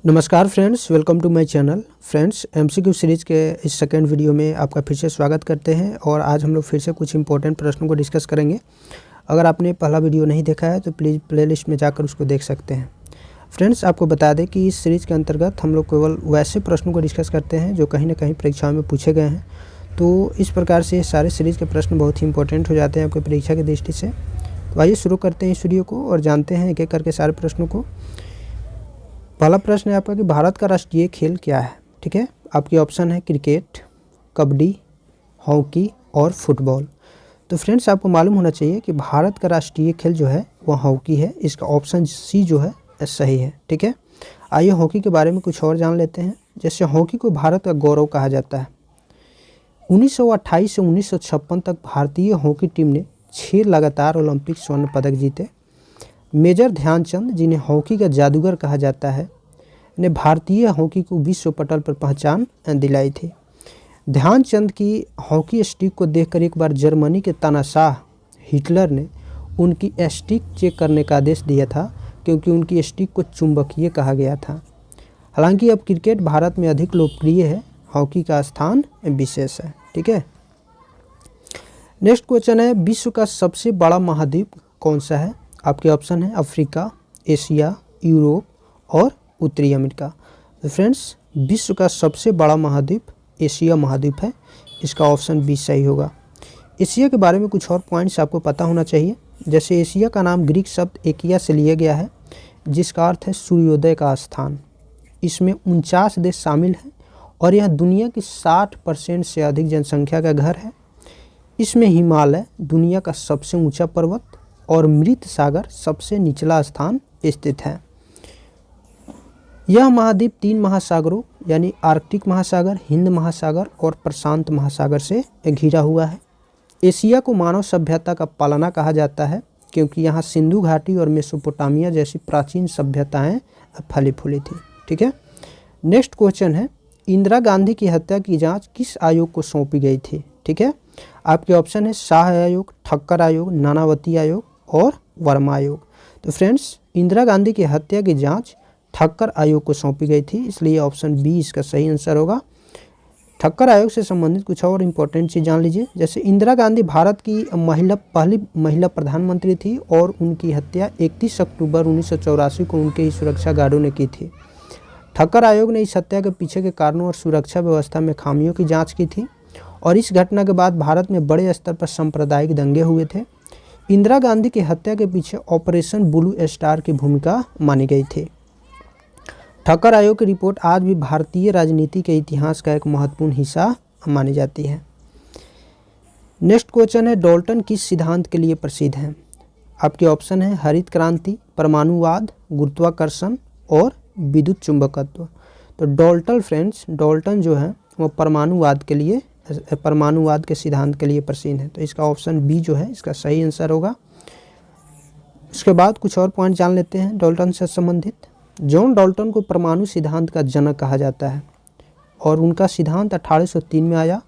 नमस्कार friends, welcome to my channel. Friends, MCQ series के इस सेकंड वीडियो में आपका फिर से स्वागत करते हैं और आज हम लोग फिर से कुछ इंपॉर्टेंट प्रश्नों को डिस्कस करेंगे। अगर आपने पहला वीडियो नहीं देखा है तो प्लीज़ प्लेलिस्ट में जाकर उसको देख सकते हैं। फ्रेंड्स, आपको बता दें कि इस सीरीज़ के अंतर्गत हम लोग केवल वैसे प्रश्नों को डिस्कस करते हैं जो कहीं ना कहीं परीक्षाओं में पूछे गए हैं। तो इस प्रकार से सारे सीरीज़ के प्रश्न बहुत ही इंपॉर्टेंट हो जाते हैं आपकी परीक्षा की दृष्टि से। तो आइए शुरू करते हैं इस वीडियो को और जानते हैं एक एक करके सारे प्रश्नों को। पहला प्रश्न है आपका कि भारत का राष्ट्रीय खेल क्या है। ठीक है, आपके ऑप्शन है क्रिकेट, कबड्डी, हॉकी और फुटबॉल। तो फ्रेंड्स, आपको मालूम होना चाहिए कि भारत का राष्ट्रीय खेल जो है वह हॉकी है। इसका ऑप्शन सी जो है सही है। ठीक है, आइए हॉकी के बारे में कुछ और जान लेते हैं। जैसे हॉकी को भारत का गौरव कहा जाता है। 1928 से 1956 तक भारतीय हॉकी टीम ने 6 लगातार ओलंपिक स्वर्ण पदक जीते। मेजर ध्यानचंद, जिन्हें हॉकी का जादूगर कहा जाता है, ने भारतीय हॉकी को विश्व पटल पर पहचान दिलाई थी। ध्यानचंद की हॉकी स्टिक को देखकर एक बार जर्मनी के तानाशाह हिटलर ने उनकी स्टिक चेक करने का आदेश दिया था, क्योंकि उनकी स्टिक को चुंबकीय कहा गया था। हालांकि अब क्रिकेट भारत में अधिक लोकप्रिय है, हॉकी का स्थान विशेष है। ठीक है, नेक्स्ट क्वेश्चन है, विश्व का सबसे बड़ा महाद्वीप कौन सा है। आपके ऑप्शन है अफ्रीका, एशिया, यूरोप और उत्तरी अमेरिका। तो फ्रेंड्स, विश्व का सबसे बड़ा महाद्वीप एशिया महाद्वीप है। इसका ऑप्शन बी सही होगा। एशिया के बारे में कुछ और पॉइंट्स आपको पता होना चाहिए। जैसे एशिया का नाम ग्रीक शब्द एकिया से लिया गया है, जिसका अर्थ है सूर्योदय का स्थान। इसमें 49 देश शामिल हैं और यह दुनिया की 60% से अधिक जनसंख्या का घर है। इसमें हिमालय दुनिया का सबसे ऊंचा पर्वत और मृत सागर सबसे निचला स्थान स्थित है। यह महाद्वीप 3 महासागरों यानी आर्कटिक महासागर, हिंद महासागर और प्रशांत महासागर से घिरा हुआ है। एशिया को मानव सभ्यता का पालना कहा जाता है, क्योंकि यहाँ सिंधु घाटी और मेसोपोटामिया जैसी प्राचीन सभ्यताएं फली फूली थी। ठीक है, नेक्स्ट क्वेश्चन है, इंदिरा गांधी की हत्या की जांच किस आयोग को सौंपी गई थी। ठीक है, आपके ऑप्शन है शाह आयोग, ठक्कर आयोग, नानावती आयोग और वर्मा आयोग। तो फ्रेंड्स, इंदिरा गांधी की हत्या की जांच ठक्कर आयोग को सौंपी गई थी, इसलिए ऑप्शन बी इसका सही आंसर होगा। ठक्कर आयोग से संबंधित कुछ और इम्पोर्टेंट चीज़ जान लीजिए। जैसे इंदिरा गांधी भारत की पहली महिला प्रधानमंत्री थी और उनकी हत्या 31 अक्टूबर 1984 को उनके ही सुरक्षा गार्डों ने की थी। ठक्कर आयोग ने इस हत्या के पीछे के कारणों और सुरक्षा व्यवस्था में खामियों की जाँच की थी और इस घटना के बाद भारत में बड़े स्तर पर सांप्रदायिक दंगे हुए थे। इंदिरा गांधी की हत्या के पीछे ऑपरेशन ब्लू स्टार की भूमिका मानी गई थी। ठक्कर आयोग की रिपोर्ट आज भी भारतीय राजनीति के इतिहास का एक महत्वपूर्ण हिस्सा मानी जाती है। नेक्स्ट क्वेश्चन है, डाल्टन किस सिद्धांत के लिए प्रसिद्ध है। आपके ऑप्शन है हरित क्रांति, परमाणुवाद, गुरुत्वाकर्षण और विद्युत चुंबकत्व। तो डाल्टन जो है वो परमाणुवाद के सिद्धांत के लिए प्रसिद्ध है। तो इसका ऑप्शन बी जो है इसका सही आंसर होगा। उसके बाद कुछ और पॉइंट जान लेते हैं डाल्टन से संबंधित। जॉन डाल्टन को परमाणु सिद्धांत का जनक कहा जाता है और उनका सिद्धांत 1803 में आया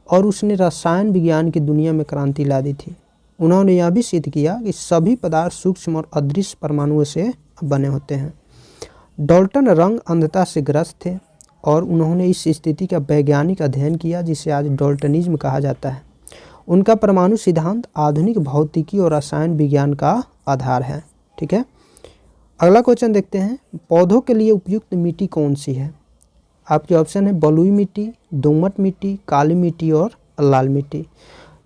और उसने रसायन विज्ञान की दुनिया में क्रांति ला दी थी। उन्होंने यह भी सिद्ध किया कि सभी पदार्थ सूक्ष्म और अदृश्य परमाणुओं से बने होते हैं। डाल्टन रंग अंधता से ग्रस्त थे और उन्होंने इस स्थिति का वैज्ञानिक अध्ययन किया, जिसे आज डाल्टनिज्म कहा जाता है। उनका परमाणु सिद्धांत आधुनिक भौतिकी और रसायन विज्ञान का आधार है। ठीक है, अगला क्वेश्चन देखते हैं, पौधों के लिए उपयुक्त मिट्टी कौन सी है। आपके ऑप्शन है बलुई मिट्टी, दोमट मिट्टी, काली मिट्टी और लाल मिट्टी।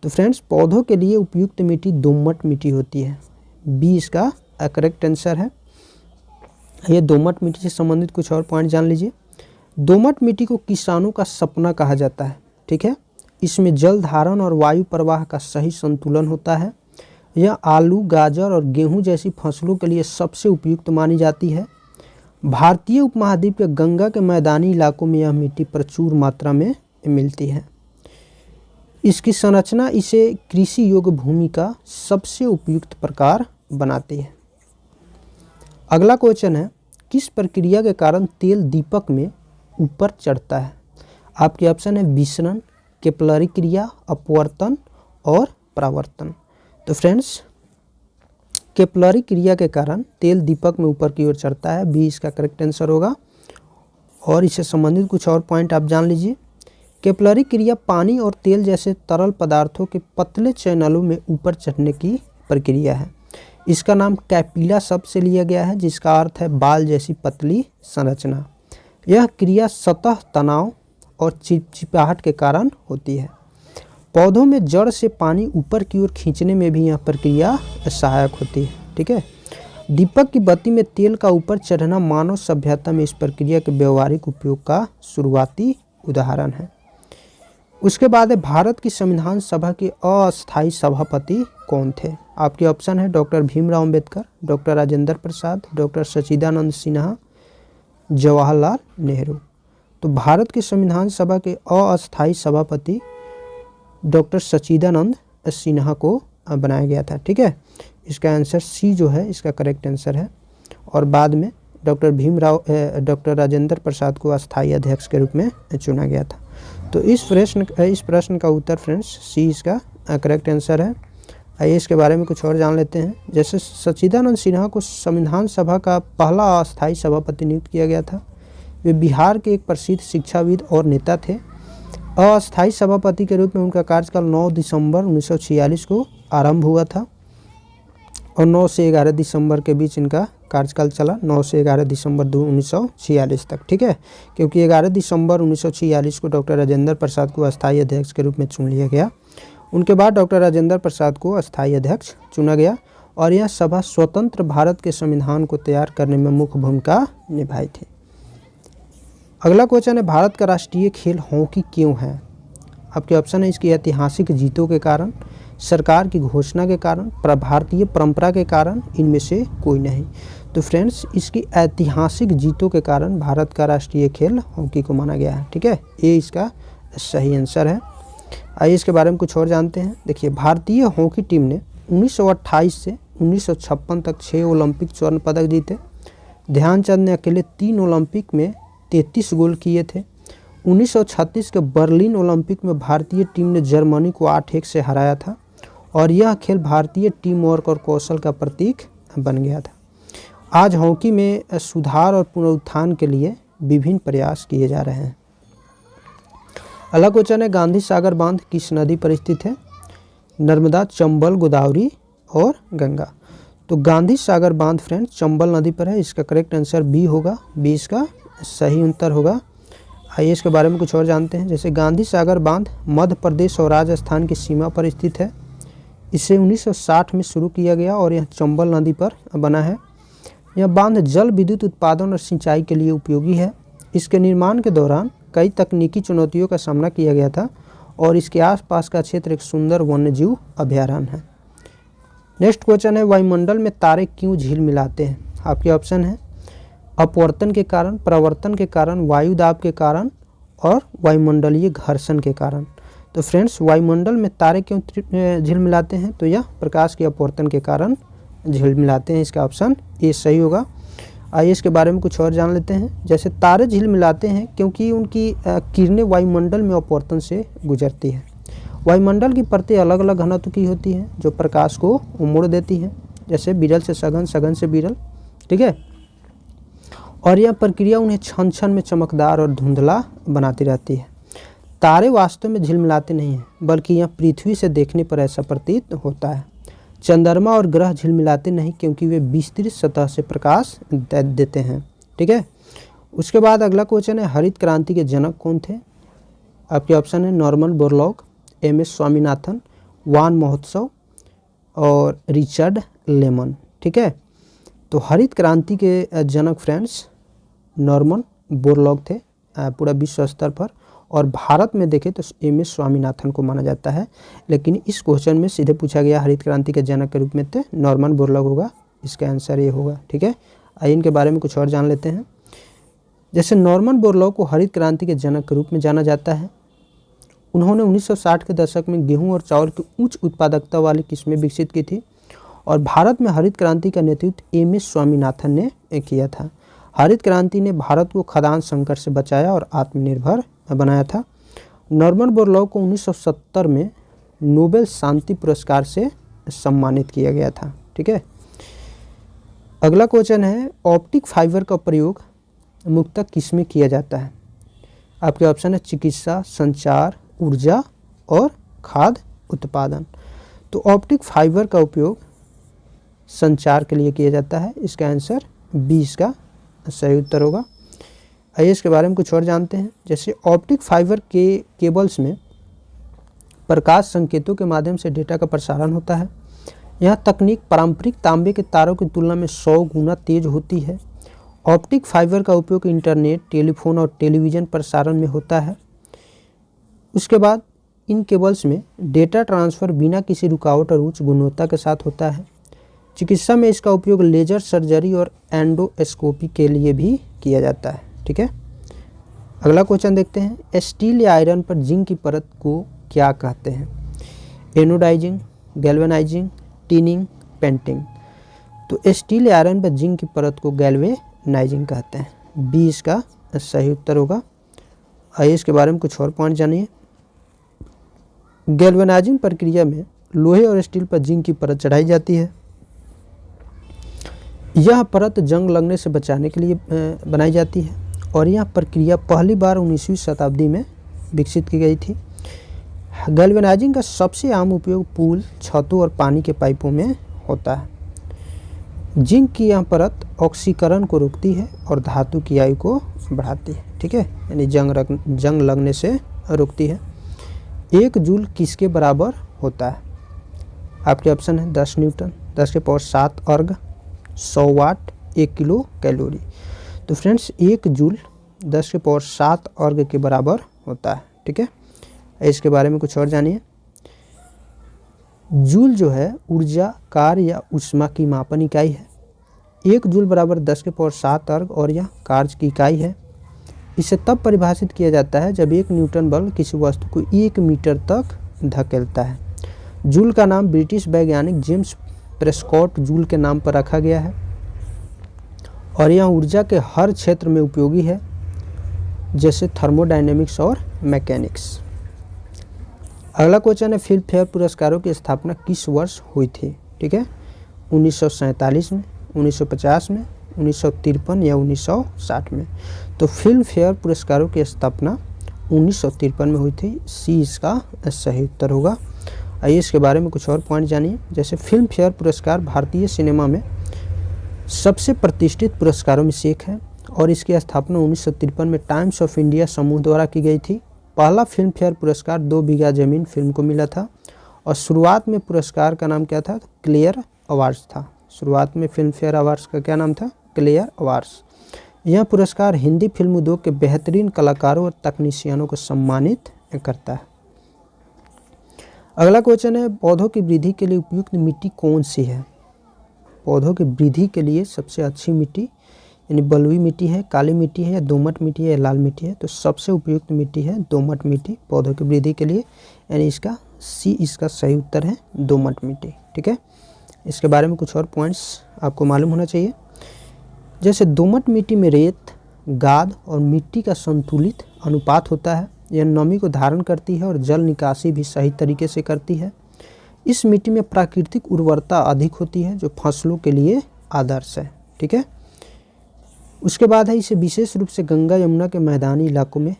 तो फ्रेंड्स, पौधों के लिए उपयुक्त मिट्टी दोमट मिट्टी होती है। बी इसका करेक्ट आंसर है। ये दोमट मिट्टी से संबंधित कुछ और पॉइंट जान लीजिए। दोमट मिट्टी को किसानों का सपना कहा जाता है। ठीक है, इसमें जल धारण और वायु प्रवाह का सही संतुलन होता है। यह आलू, गाजर और गेहूं जैसी फसलों के लिए सबसे उपयुक्त मानी जाती है। भारतीय उपमहाद्वीप के गंगा के मैदानी इलाकों में यह मिट्टी प्रचुर मात्रा में मिलती है। इसकी संरचना इसे कृषि योग्य भूमि का सबसे उपयुक्त प्रकार बनाती है। अगला क्वेश्चन है, किस प्रक्रिया के कारण तेल दीपक में ऊपर चढ़ता है। आपके ऑप्शन है विसरण, केपलरी क्रिया, अपवर्तन और परावर्तन। तो फ्रेंड्स, केपलरी क्रिया के कारण तेल दीपक में ऊपर की ओर चढ़ता है। बी इसका करेक्ट आंसर होगा। और इससे संबंधित कुछ और पॉइंट आप जान लीजिए। कैपिलरी क्रिया पानी और तेल जैसे तरल पदार्थों के पतले चैनलों में ऊपर चढ़ने की प्रक्रिया है। इसका नाम कैपिला शब्द से लिया गया है, जिसका अर्थ है बाल जैसी पतली संरचना। यह क्रिया सतह तनाव और चिपचिपाहट के कारण होती है। पौधों में जड़ से पानी ऊपर की ओर खींचने में भी यह प्रक्रिया सहायक होती है। ठीक है। दीपक की बत्ती में तेल का ऊपर चढ़ना मानव सभ्यता में इस प्रक्रिया के व्यवहारिक उपयोग का शुरुआती उदाहरण है। उसके बाद है भारत की संविधान सभा के अस्थायी सभापति कौन थे। आपके ऑप्शन है doctor Bhimrao Ambedkar, doctor Rajendra Prasad, doctor सच्चिदानंद सिन्हा, जवाहरलाल नेहरू। तो भारत की संविधान सभा के अस्थायी सभापति डॉक्टर सच्चिदानंद सिन्हा को बनाया गया था। ठीक है। इसका आंसर सी जो है इसका करेक्ट आंसर है। और बाद में डॉक्टर राजेंद्र प्रसाद को अस्थायी अध्यक्ष के रूप में चुना गया था। तो इस प्रश्न का उत्तर फ्रेंड्स सी इसका करेक्ट आंसर है। आइए इसके बारे में कुछ और जान लेते हैं। जैसे सच्चिदानंद सिन्हा को संविधान सभा का पहला अस्थायी सभापति नियुक्त किया गया था। वे बिहार के एक प्रसिद्ध शिक्षाविद और नेता थे। अस्थायी सभापति के रूप में उनका कार्यकाल 9 दिसंबर 1946 को आरंभ हुआ था और 9 से 11 दिसंबर के बीच इनका कार्यकाल चला, 9 से 11 दिसंबर 1946 तक। ठीक है। क्योंकि 11 दिसंबर 1946 को डॉक्टर राजेंद्र प्रसाद को अस्थायी अध्यक्ष के रूप में चुन लिया गया। उनके बाद डॉक्टर राजेंद्र प्रसाद को अस्थायी अध्यक्ष चुना गया और यह सभा स्वतंत्र भारत के संविधान को तैयार करने में मुख्य भूमिका निभाई थी। अगला क्वेश्चन है भारत का राष्ट्रीय खेल हॉकी क्यों है। आपके ऑप्शन है इसकी ऐतिहासिक जीतों के कारण, सरकार की घोषणा के कारण, भारतीय परंपरा के कारण, इनमें से कोई नहीं। तो फ्रेंड्स इसकी ऐतिहासिक जीतों के कारण भारत का राष्ट्रीय खेल हॉकी को माना गया है। ठीक है। ये इसका सही आंसर है। आइए इसके बारे में कुछ और जानते हैं। देखिए भारतीय हॉकी टीम ने 1928 से 1956 तक 6 ओलंपिक स्वर्ण पदक जीते। ध्यानचंद ने अकेले 3 ओलंपिक में 33 गोल किए थे। 1936 के बर्लिन ओलंपिक में भारतीय टीम ने जर्मनी को 8-1 से हराया था और यह खेल भारतीय टीम वर्क और कौशल का प्रतीक बन गया था। आज हॉकी में सुधार और पुनरुत्थान के लिए विभिन्न प्रयास किए जा रहे हैं। अगला क्वेश्चन है गांधी सागर बांध किस नदी पर स्थित है। नर्मदा, चंबल, गोदावरी और गंगा। तो गांधी सागर बांध फ्रेंड्स चंबल नदी पर है। इसका करेक्ट आंसर बी होगा, बी इसका सही उत्तर होगा। आइए इसके बारे में कुछ और जानते हैं। जैसे गांधी सागर बांध मध्य प्रदेश और राजस्थान की सीमा पर स्थित है। इसे 1960 में शुरू किया गया और यह चंबल नदी पर बना है। यह बांध जल विद्युत उत्पादन और सिंचाई के लिए उपयोगी है। इसके निर्माण के दौरान कई तकनीकी चुनौतियों का सामना किया गया था और इसके आसपास का क्षेत्र एक सुंदर वन्यजीव अभयारण्य है। नेक्स्ट क्वेश्चन है वायुमंडल में तारे क्यों झिलमिलाते हैं। आपके ऑप्शन है अपवर्तन के कारण, प्रवर्तन के कारण, वायु दाब के कारण और वायुमंडलीय घर्षण के कारण। तो फ्रेंड्स वायुमंडल में तारे क्यों झिलमिलाते हैं, तो यह प्रकाश के अपवर्तन के कारण झिलमिलाते हैं। इसका ऑप्शन ए सही होगा। आइए इसके बारे में कुछ और जान लेते हैं। जैसे तारे झिलमिलाते हैं क्योंकि उनकी किरणें वायुमंडल में अपवर्तन से गुजरती है। वायुमंडल की परतें अलग अलग घनत्व की होती हैं जो प्रकाश को मोड़ देती हैं, जैसे विरल से सघन, सघन से विरल। ठीक है। और यह प्रक्रिया उन्हें क्षण क्षण में चमकदार और धुंधला बनाती रहती है। तारे वास्तव में झिलमिलाते नहीं हैं, बल्कि यह पृथ्वी से देखने पर ऐसा प्रतीत होता है। चंद्रमा और ग्रह झिलमिलाते नहीं क्योंकि वे विस्तृत सतह से प्रकाश देते हैं। ठीक है। उसके बाद अगला क्वेश्चन है हरित क्रांति के जनक कौन थे। आपके ऑप्शन है नॉर्मन बोरलॉग, एम.एस. स्वामीनाथन, वान महोत्सव और रिचर्ड लेमन। ठीक है। तो हरित क्रांति के जनक फ्रेंड्स नॉर्मन बोरलॉग थे पूरा विश्व स्तर पर, और भारत में देखें तो एम.एस. स्वामीनाथन को माना जाता है। लेकिन इस क्वेश्चन में सीधे पूछा गया हरित क्रांति के जनक के रूप में थे नॉर्मन बोरलॉग होगा। इसका आंसर ये होगा। ठीक है। आइए इनके बारे में कुछ और जान लेते हैं। जैसे नॉर्मन बोरलॉग को हरित क्रांति के जनक के रूप में जाना जाता है। उन्होंने 1960 के दशक में गेहूँ और चावल की उच्च उत्पादकता वाली किस्में विकसित की थी और भारत में हरित क्रांति का नेतृत्व एम.एस. स्वामीनाथन ने किया था। हरित क्रांति ने भारत को खाद्यान्न संकट से बचाया और आत्मनिर्भर बनाया था। नॉर्मन बोरलॉग को 1970 में नोबेल शांति पुरस्कार से सम्मानित किया गया था। ठीक है। अगला क्वेश्चन है ऑप्टिक फाइबर का प्रयोग मुख्यतः किस में किया जाता है? आपके ऑप्शन है चिकित्सा, संचार, ऊर्जा और खाद्य उत्पादन। तो ऑप्टिक फाइबर का उपयोग संचार के लिए किया जाता है। इसका आंसर बी इसका सही उत्तर होगा। आइए इसके बारे में कुछ और जानते हैं। जैसे ऑप्टिक फाइबर के केबल्स में प्रकाश संकेतों के माध्यम से डेटा का प्रसारण होता है। यह तकनीक पारंपरिक तांबे के तारों की तुलना में 100 गुना तेज होती है। ऑप्टिक फाइबर का उपयोग इंटरनेट, टेलीफोन और टेलीविज़न प्रसारण में होता है। उसके बाद इन केबल्स में डेटा ट्रांसफ़र बिना किसी रुकावट और उच्च गुणवत्ता के साथ होता है। चिकित्सा में इसका उपयोग लेजर सर्जरी और एंडोस्कोपी के लिए भी किया जाता है। ठीक है, अगला क्वेश्चन देखते हैं। स्टील या आयरन पर जिंक की परत को क्या कहते हैं? Anodising, galvanising, tinning, painting. तो स्टील या आयरन पर जिंक की परत को गैल्वेनाइजिंग कहते हैं। बी इसका सही उत्तर होगा। आइए इसके बारे में कुछ और पॉइंट जानिए। गैल्वेनाइजिंग प्रक्रिया में लोहे और स्टील पर जिंक की परत चढ़ाई जाती है। यह परत जंग लगने से बचाने के लिए बनाई जाती है और यह प्रक्रिया पहली बार 19वीं शताब्दी में विकसित की गई थी। गैल्वेनाइजिंग का सबसे आम उपयोग पुल, छतों और पानी के पाइपों में होता है। जिंक की यह परत ऑक्सीकरण को रोकती है और धातु की आयु को बढ़ाती है। ठीक है, यानी जंग लगने से रोकती है। 1 जूल किसके बराबर होता है? आपके ऑप्शन है 10 न्यूटन, 10 के पावर 7 अर्ग, 100 वाट, 1 किलो कैलोरी। तो फ्रेंड्स 1 जूल 10 के पावर 7 अर्ग के बराबर होता है। ठीक है, इसके बारे में कुछ और जानिए। जूल जो है ऊर्जा, कार्य या ऊष्मा की मापन इकाई है। 1 जूल बराबर 10 के पावर 7 अर्ग और यह कार्य की इकाई है। इसे तब परिभाषित किया जाता है जब 1 न्यूटन बल किसी वस्तु को 1 मीटर तक धकेलता है। जूल का नाम ब्रिटिश वैज्ञानिक जेम्स प्रेस्कॉट जूल के नाम पर रखा गया है और यह ऊर्जा के हर क्षेत्र में उपयोगी है, जैसे थर्मोडायनेमिक्स और मैकेनिक्स। अगला क्वेश्चन है, फिल्म फेयर पुरस्कारों की स्थापना किस वर्ष हुई थी? ठीक है, 1947 में, 1950 में, 1953 या 1960 में। तो फिल्म फेयर पुरस्कारों की स्थापना 1953 में हुई थी। सी इसका सही उत्तर होगा। आइए इसके बारे में कुछ और पॉइंट जानिए। जैसे फिल्म फेयर पुरस्कार भारतीय सिनेमा में सबसे प्रतिष्ठित पुरस्कारों में से एक है और इसकी स्थापना 1953 में टाइम्स ऑफ इंडिया समूह द्वारा की गई थी। पहला फिल्म फेयर पुरस्कार 2 बीघा जमीन फिल्म को मिला था और शुरुआत में पुरस्कार का नाम क्या था? क्लेयर अवार्ड्स था। शुरुआत में फिल्म फेयर अवार्ड्स का क्या नाम था? Claire awards. यह पुरस्कार हिंदी फिल्म उद्योग के बेहतरीन कलाकारों और तकनीशियनों को सम्मानित करता है। अगला क्वेश्चन है, पौधों की वृद्धि के लिए उपयुक्त मिट्टी कौन सी है? पौधों की वृद्धि के लिए सबसे अच्छी मिट्टी यानी बलुई मिट्टी है, काली मिट्टी है या दोमट मिट्टी है या लाल मिट्टी है? तो सबसे उपयुक्त मिट्टी है दोमट मिट्टी पौधों की वृद्धि के लिए, यानी इसका सी इसका सही उत्तर है दोमट मिट्टी। ठीक है, इसके बारे में कुछ और पॉइंट्स आपको मालूम होना चाहिए। जैसे दोमट मिट्टी में रेत, गाद और मिट्टी का संतुलित अनुपात होता है। यह नमी को धारण करती है और जल निकासी भी सही तरीके से करती है। इस मिट्टी में प्राकृतिक उर्वरता अधिक होती है जो फसलों के लिए आदर्श है। ठीक है, उसके बाद है इसे विशेष रूप से गंगा यमुना के मैदानी इलाकों में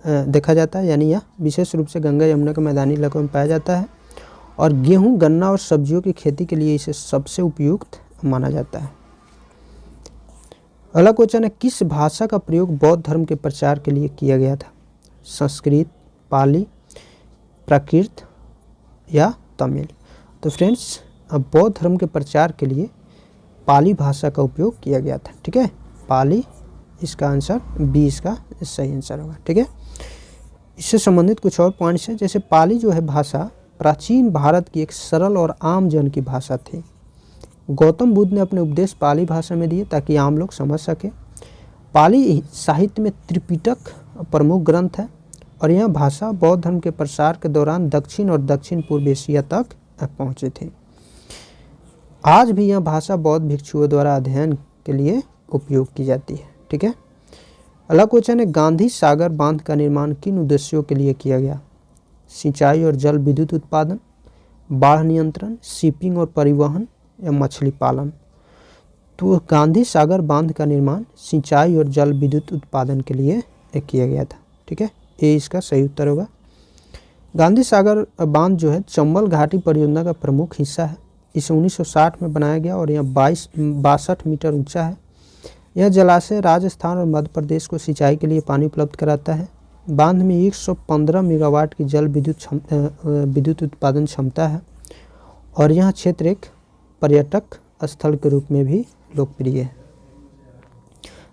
देखा जाता है, यानी यह विशेष रूप से गंगा यमुना के मैदानी इलाकों में पाया जाता है और गेहूं, गन्ना और सब्जियों की खेती के लिए इसे सबसे उपयुक्त माना जाता है। अगला क्वेश्चन है, किस भाषा का प्रयोग बौद्ध धर्म के प्रचार के लिए किया गया था? संस्कृत, पाली, प्राकृत या तमिल? तो फ्रेंड्स बौद्ध धर्म के प्रचार के लिए पाली भाषा का उपयोग किया गया था। ठीक है, पाली इसका आंसर बी इसका सही आंसर होगा। ठीक है, इससे संबंधित कुछ और पॉइंट्स हैं। जैसे पाली जो है भाषा प्राचीन भारत की एक सरल और आम जन की भाषा थी। गौतम बुद्ध ने अपने उपदेश पाली भाषा में दिए ताकि आम लोग समझ सके। पाली साहित्य में त्रिपिटक प्रमुख ग्रंथ है और यह भाषा बौद्ध धर्म के प्रसार के दौरान दक्षिण और दक्षिण पूर्व एशिया तक पहुँची थी। आज भी यह भाषा बौद्ध भिक्षुओं द्वारा अध्ययन के लिए उपयोग की जाती है। ठीक है, अगला क्वेश्चन है, गांधी सागर बांध का निर्माण किन उद्देश्यों के लिए किया गया? सिंचाई और जल विद्युत उत्पादन, बाढ़ नियंत्रण, शिपिंग और परिवहन या मछली पालन? तो गांधी सागर बांध का निर्माण सिंचाई और जल विद्युत उत्पादन के लिए किया गया था। ठीक है, ये इसका सही उत्तर होगा। गांधी सागर बांध जो है चंबल घाटी परियोजना का प्रमुख हिस्सा है। इसे 1960 में बनाया गया और यह 62 मीटर ऊंचा है। यह जलाशय राजस्थान और मध्य प्रदेश को सिंचाई के लिए पानी उपलब्ध कराता है। बांध में 115 मेगावाट की जल विद्युत उत्पादन क्षमता है और यह क्षेत्र एक पर्यटक स्थल के रूप में भी लोकप्रिय है।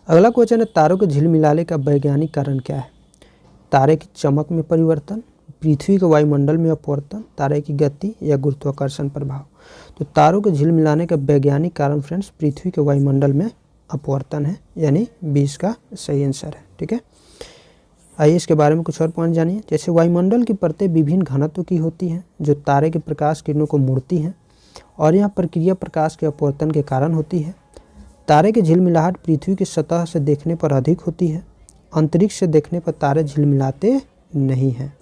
अगला क्वेश्चन है, तारों के झिलमिलाने का वैज्ञानिक कारण क्या है? तारे की चमक में परिवर्तन, पृथ्वी के वायुमंडल में अपवर्तन, तारे की गति या गुरुत्वाकर्षण प्रभाव। तो तारों के झिलमिलाने का वैज्ञानिक कारण फ्रेंड्स पृथ्वी के वायुमंडल में अपवर्तन है, यानी 20 का सही आंसर है। ठीक है, आइए इसके बारे में कुछ और पॉइंट जानिए। जैसे वायुमंडल की परतें विभिन्न घनत्व की होती हैं जो तारे के प्रकाश किरणों को मोड़ती हैं और यह प्रक्रिया प्रकाश के अपवर्तन के कारण होती है। तारे की झिलमिलाहट पृथ्वी की सतह से देखने पर अधिक होती है। अंतरिक्ष से देखने पर तारे झिलमिलाते नहीं हैं।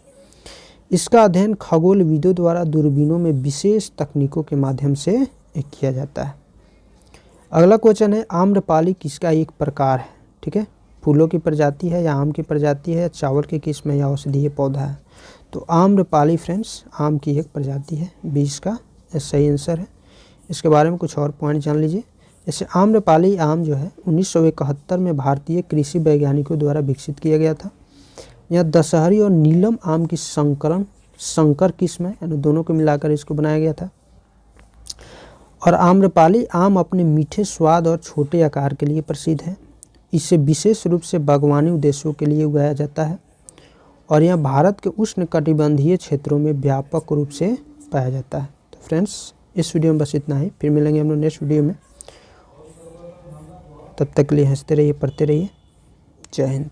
इसका अध्ययन खगोलविदों द्वारा दूरबीनों में विशेष तकनीकों के माध्यम से किया जाता है। अगला क्वेश्चन है, आम्रपाली किसका एक प्रकार है? ठीक है, फूलों की प्रजाति है या आम की प्रजाति है या चावल की किस्म है या औषधीय पौधा है? तो आम्रपाली फ्रेंड्स आम की एक प्रजाति है, 20 का सही आंसर है। इसके बारे में कुछ और पॉइंट जान लीजिए। जैसे आम्रपाली आम जो है 1971 में भारतीय कृषि वैज्ञानिकों द्वारा विकसित किया गया था। यह दशहरी और नीलम आम की संकर किस्म है, यानी दोनों को मिलाकर इसको बनाया गया था। और आम्रपाली आम अपने मीठे स्वाद और छोटे आकार के लिए प्रसिद्ध है। इसे विशेष रूप से बागवानी उद्देश्यों के लिए उगाया जाता है और यह भारत के उष्णकटिबंधीय क्षेत्रों में व्यापक रूप से पाया जाता है। तो फ्रेंड्स इस वीडियो में बस इतना ही, फिर मिलेंगे हम लोग नेक्स्ट वीडियो में। तब तक के लिए हंसते रहिए, पढ़ते रहिए। जय हिंद।